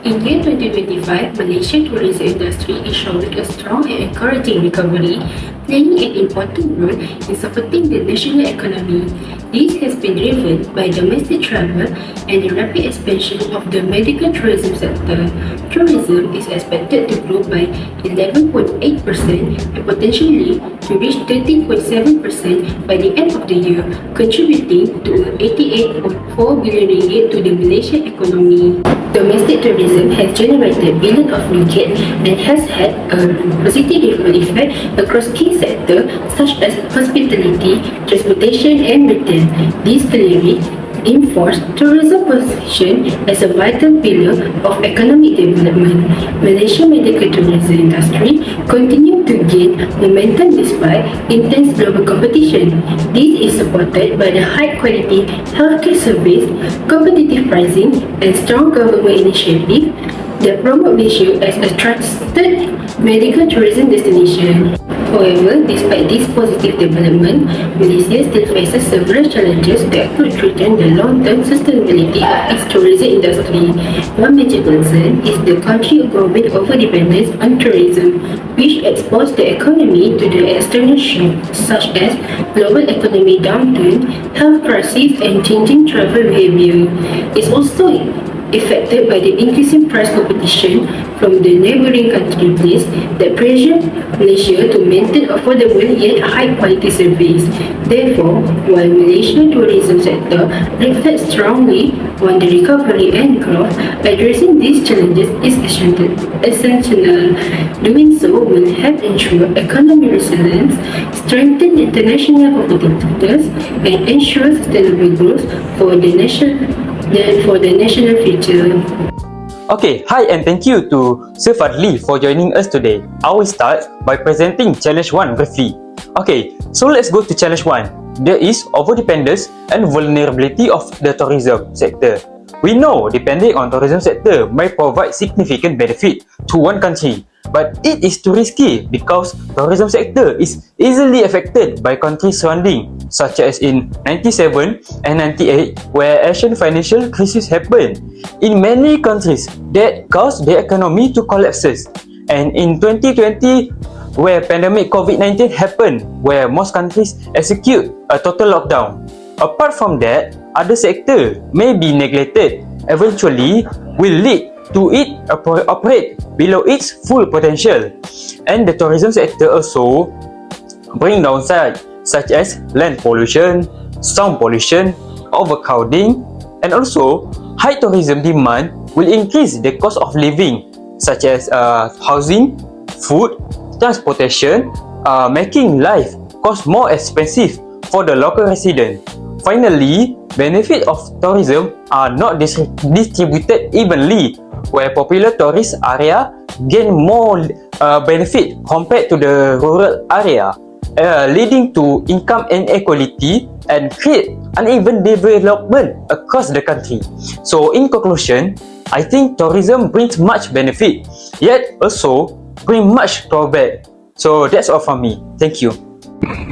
In year 2025, Malaysian tourism industry is showing a strong and encouraging recovery, playing an important role in supporting the national economy. This has been driven by domestic travel and the rapid expansion of the medical tourism sector. Tourism is expected to grow by 11.8% and potentially to reach 13.7% by the end of the year, contributing to 88.4 billion ringgit to the Malaysian economy. Domestic tourism has generated billions of ringgit and has had a positive ripple effect across key sectors such as hospitality, transportation and retail. This clearly reinforces tourism's position as a vital pillar of economic development. Malaysia's medical tourism industry continues to gain momentum despite intense global competition. This is supported by the high-quality healthcare service, competitive pricing, and strong government initiatives that promote Malaysia as a trusted medical tourism destination. However, despite this positive development, Malaysia still faces several challenges that could threaten the long-term sustainability of its tourism industry. One major concern is the country's growing over-dependence on tourism, which exposes the economy to the external shocks such as global economic downturn, health crises, and changing travel behavior. It's also affected by the increasing price competition from the neighbouring countries that pressure Malaysia to maintain affordable yet high-quality service. Therefore, while Malaysia's tourism sector reflects strongly on the recovery and growth, addressing these challenges is essential. Doing so will help ensure economic resilience, strengthen international competitiveness, and ensure sustainable growth for the national future. Okay, hi and thank you to Sir Fadli for joining us today. I will start by presenting Challenge 1 briefly. Okay, so let's go to Challenge 1. There is overdependence and vulnerability of the tourism sector. We know depending on tourism sector may provide significant benefit to one country, but it is too risky because tourism sector is easily affected by countries surrounding, such as in 97 and 98 where Asian financial crisis happened. In many countries that caused the economy to collapse, and in 2020 where pandemic COVID-19 happened where most countries execute a total lockdown. Apart from that, other sector may be neglected, eventually will lead to it operate below its full potential. And the tourism sector also bring downside such as land pollution, sound pollution, overcrowding, and also high tourism demand will increase the cost of living such as housing, food, transportation, making life cost more expensive for the local resident. Finally, benefit of tourism are not distributed evenly, where popular tourist area gain more benefit compared to the rural area, leading to income inequality and create uneven development across the country. So in conclusion, I think tourism brings much benefit, yet also bring much drawback. So that's all from me. Thank you.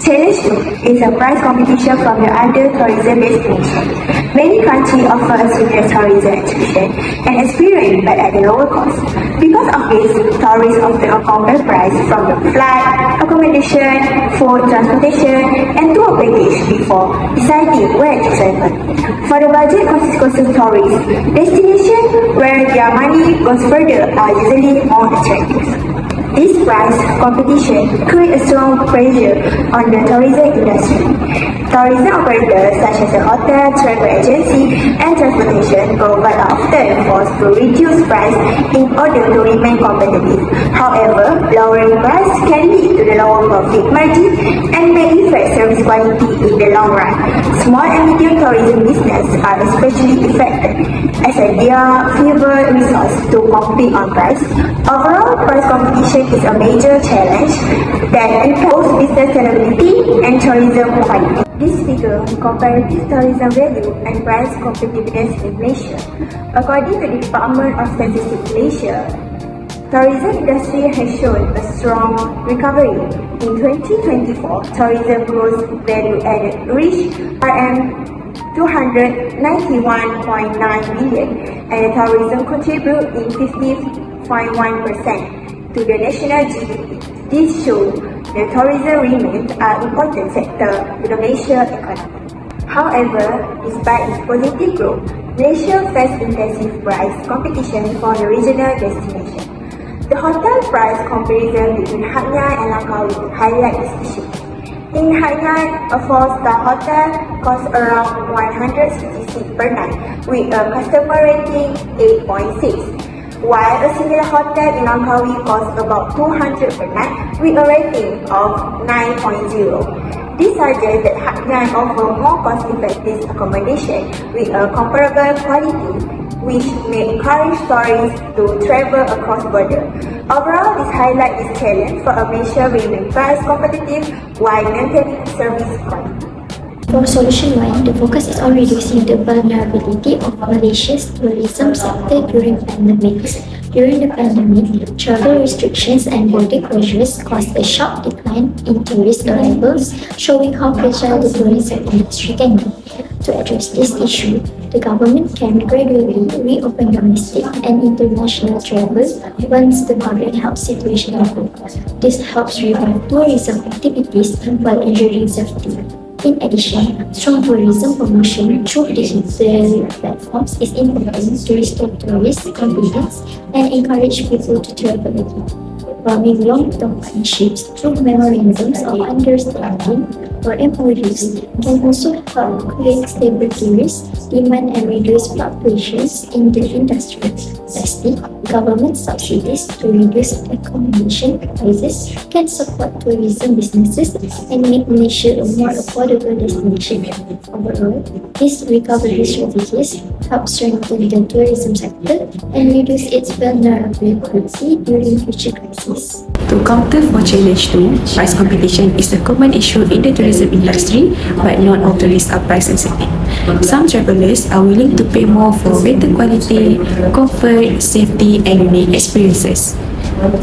Challenge 2 is a price competition from the other tourism destinations. Many countries offer a superior tourism attraction and experience but at a lower cost. Because of this, tourists often compare price from the flight, accommodation, food, transportation, and tour package before deciding where to travel. For the budget-conscious tourists, destinations where their money goes further are usually more attractive. This price competition creates a strong pressure on the tourism industry. Tourism operators such as a hotel, travel agency, and transportation provide are often forced to reduce price in order to remain competitive. However, lowering price can lead to the lower profit margin and may affect service quality in the long run. Small and medium tourism business are especially affected as they are fewer resources to compete on price. Overall, price competition is a major challenge that imposes business sustainability and tourism quality. This figure comparative tourism value and price competitiveness in Malaysia. According to the Department of Statistics Malaysia, tourism industry has shown a strong recovery. In 2024, tourism gross value added reached 291.9 billion, and tourism contribute in 50.1% to the national GDP. This shows that tourism remains an important sector to the Malaysia economy. However, despite its positive growth, Malaysia faces intensive price competition for the regional destination. The hotel price comparison between Hainan and Langkawi highlight this issue. In Hainan, a 4-star hotel costs around 166 per night with a customer rating 8.6, while a similar hotel in Langkawi costs about 200 per night with a rating of 9.0. This suggests that Hainan offers more cost-effective accommodation with a comparable quality, which may encourage tourists to travel across borders. Overall, this highlights this challenge for a Malaysia remain price competitive while maintaining service quality. For Solution 1, the focus is on reducing the vulnerability of Malaysia's tourism sector during pandemics. During the pandemic, travel restrictions and border closures caused a sharp decline in tourist arrivals, showing how fragile the tourism industry can be. To address this issue, the government can gradually reopen domestic and international travel once the public health situation improves. This helps revive tourism activities while ensuring safety. In addition, strong tourism promotion through digital platforms is important to restore tourist confidence and encourage people to travel again. Forming long-term partnerships through memorandums of understanding or MOUs can also help create stable tourist demand and reduce fluctuations in the industry. Lastly, government subsidies to reduce accommodation prices can support tourism businesses and make Malaysia a more affordable destination. Overall, these recovery strategies help strengthen the tourism sector and reduce its vulnerability during future crises. To counter for challenge 2, price competition is a common issue in the tourism industry, but not all tourists are price sensitive. Some travelers are willing to pay more for better quality, comfort, safety, and unique experiences.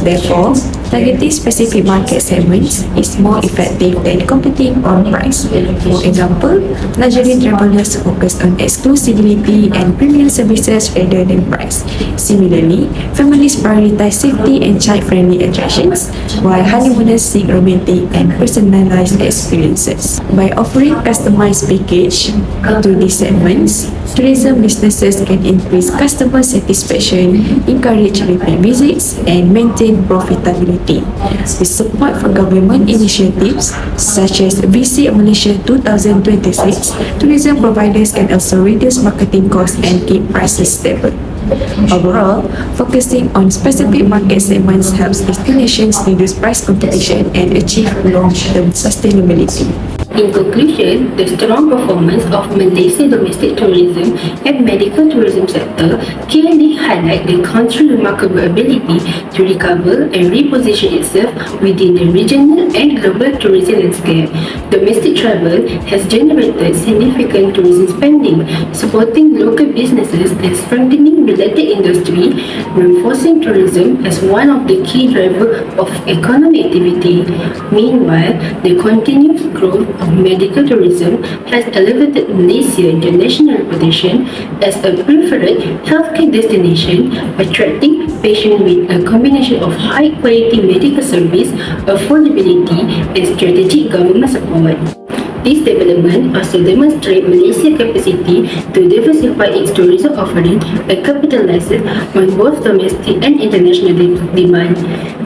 Therefore, targeting specific market segments is more effective than competing on price. For example, luxury travelers focus on exclusivity and premium services rather than price. Similarly, families prioritize safety and child-friendly attractions, while honeymooners seek romantic and personalized experiences. By offering customized package to these segments, tourism businesses can increase customer satisfaction, encourage repeat visits, and maintain profitability. With support from government initiatives such as Visit Malaysia 2026, tourism providers can also reduce marketing costs and keep prices stable. Overall, focusing on specific market segments helps destinations reduce price competition and achieve long-term sustainability. In conclusion, the strong performance of Malaysia domestic tourism and medical tourism sector clearly highlight the country's remarkable ability to recover and reposition itself within the regional and global tourism landscape. Domestic travel has generated significant tourism spending, supporting local businesses and strengthening related industry, reinforcing tourism as one of the key drivers of economic activity. Meanwhile, the continuous growth of medical tourism has elevated Malaysia international reputation as a preferred healthcare destination, attracting patients with a combination of high-quality medical service, affordability, and strategic government support. This development also demonstrates Malaysia's capacity to diversify its tourism offering and capitalize on both domestic and international demand.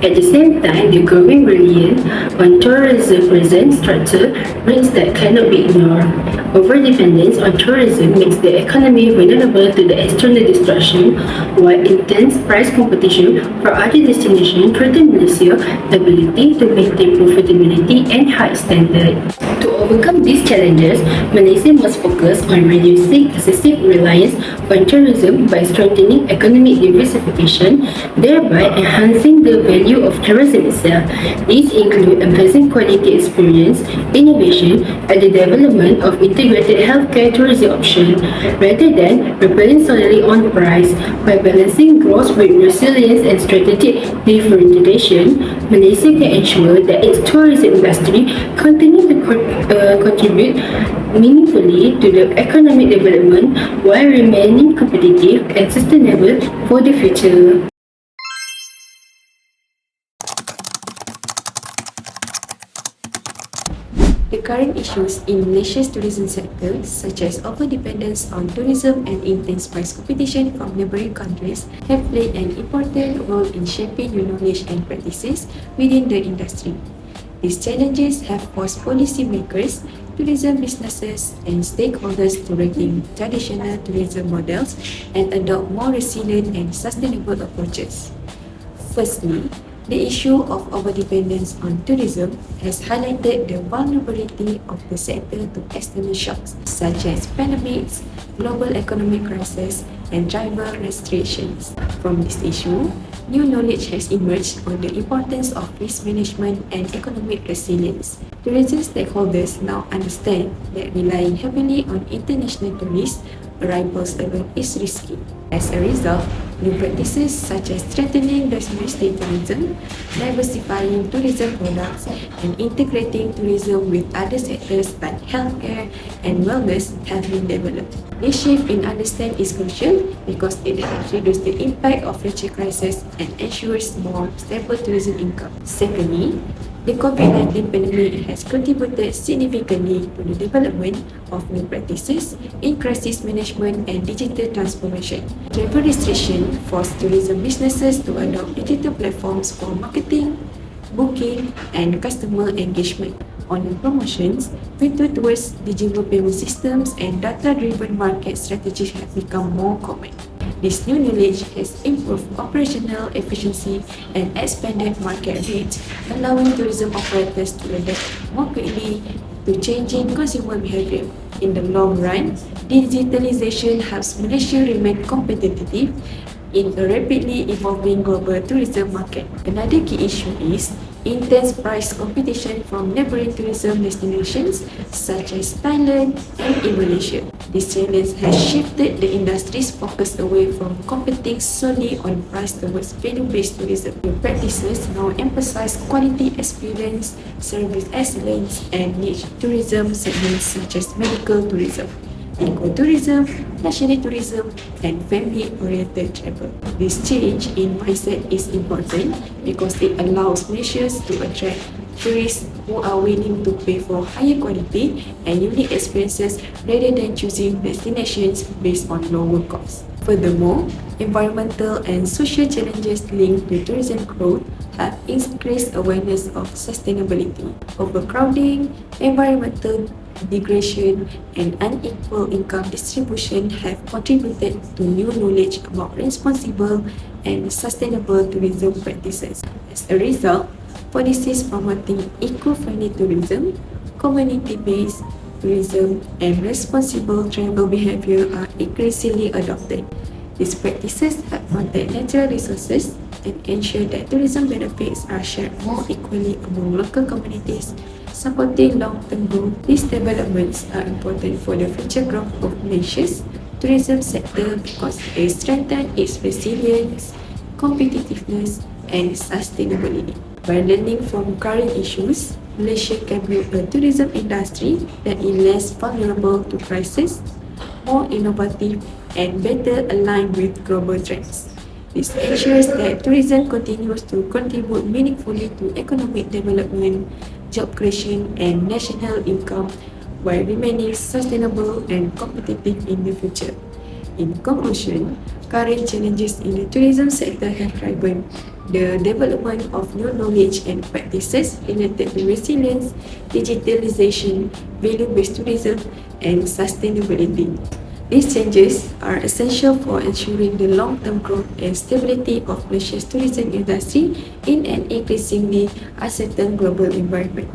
At the same time, the growing reliance on tourism presents structural risks that cannot be ignored. Overdependence on tourism makes the economy vulnerable to the external disruption, while intense price competition for other destinations threatens Malaysia's ability to maintain profitability and high standards. To overcome these challenges, Malaysia must focus on reducing excessive reliance on tourism by strengthening economic diversification, thereby enhancing the value of tourism itself. These include emphasizing quality experience, innovation, and the development of integrated healthcare tourism options, rather than relying solely on price. By balancing growth with resilience and strategic differentiation, Malaysia can ensure that its tourism industry continues to contribute meaningfully to the economic development while remaining competitive and sustainable for the future. The current issues in Malaysia's tourism sector, such as over-dependence on tourism and intense price competition from neighboring countries, have played an important role in shaping new knowledge and practices within the industry. These challenges have forced policymakers, tourism businesses, and stakeholders to rethink traditional tourism models and adopt more resilient and sustainable approaches. Firstly, the issue of overdependence on tourism has highlighted the vulnerability of the sector to external shocks such as pandemics, global economic crisis, and travel restrictions. From this issue, new knowledge has emerged on the importance of risk management and economic resilience. Tourism stakeholders now understand that relying heavily on international tourists arrivals alone is risky. As a result, new practices such as strengthening domestic tourism, diversifying tourism products, and integrating tourism with other sectors like healthcare and wellness have been developed. This shift in understanding is crucial because it helps reduce the impact of future crises and ensures more stable tourism income. Secondly, the COVID-19 pandemic has contributed significantly to the development of new practices in crisis management and digital transformation. Travel restriction forced tourism businesses to adopt digital platforms for marketing, booking, and customer engagement. Online promotions, winter tours, digital payment systems, and data-driven market strategies have become more common. This new knowledge has improved operational efficiency and expanded market reach, allowing tourism operators to adapt more quickly to changing consumer behavior. In the long run, digitalization helps Malaysia remain competitive in a rapidly evolving global tourism market. Another key issue is intense price competition from neighboring tourism destinations such as Thailand and Indonesia. This challenge has shifted the industry's focus away from competing solely on price towards value-based tourism. New practices now emphasize quality experience, service excellence, and niche tourism segments such as medical tourism, eco-tourism, luxury tourism, and family-oriented travel. This change in mindset is important because it allows Malaysians to attract tourists who are willing to pay for higher quality and unique experiences rather than choosing destinations based on lower costs. Furthermore, environmental and social challenges linked to tourism growth have increased awareness of sustainability. Overcrowding, environmental degradation, and unequal income distribution have contributed to new knowledge about responsible and sustainable tourism practices. As a result, policies promoting eco-friendly tourism, community-based tourism, and responsible travel behavior are increasingly adopted. These practices help protect natural resources and ensure that tourism benefits are shared more equally among local communities, supporting long-term growth. These developments are important for the future growth of Malaysia's tourism sector because they strengthen its resilience, competitiveness, and sustainability. By learning from current issues, Malaysia can build a tourism industry that is less vulnerable to crisis, more innovative, and better aligned with global trends. This ensures that tourism continues to contribute meaningfully to economic development, job creation, and national income while remaining sustainable and competitive in the future. In conclusion, current challenges in the tourism sector have driven the development of new knowledge and practices related to resilience, digitalization, value-based tourism, and sustainability. These changes are essential for ensuring the long-term growth and stability of Malaysia's tourism industry in an increasingly uncertain global environment.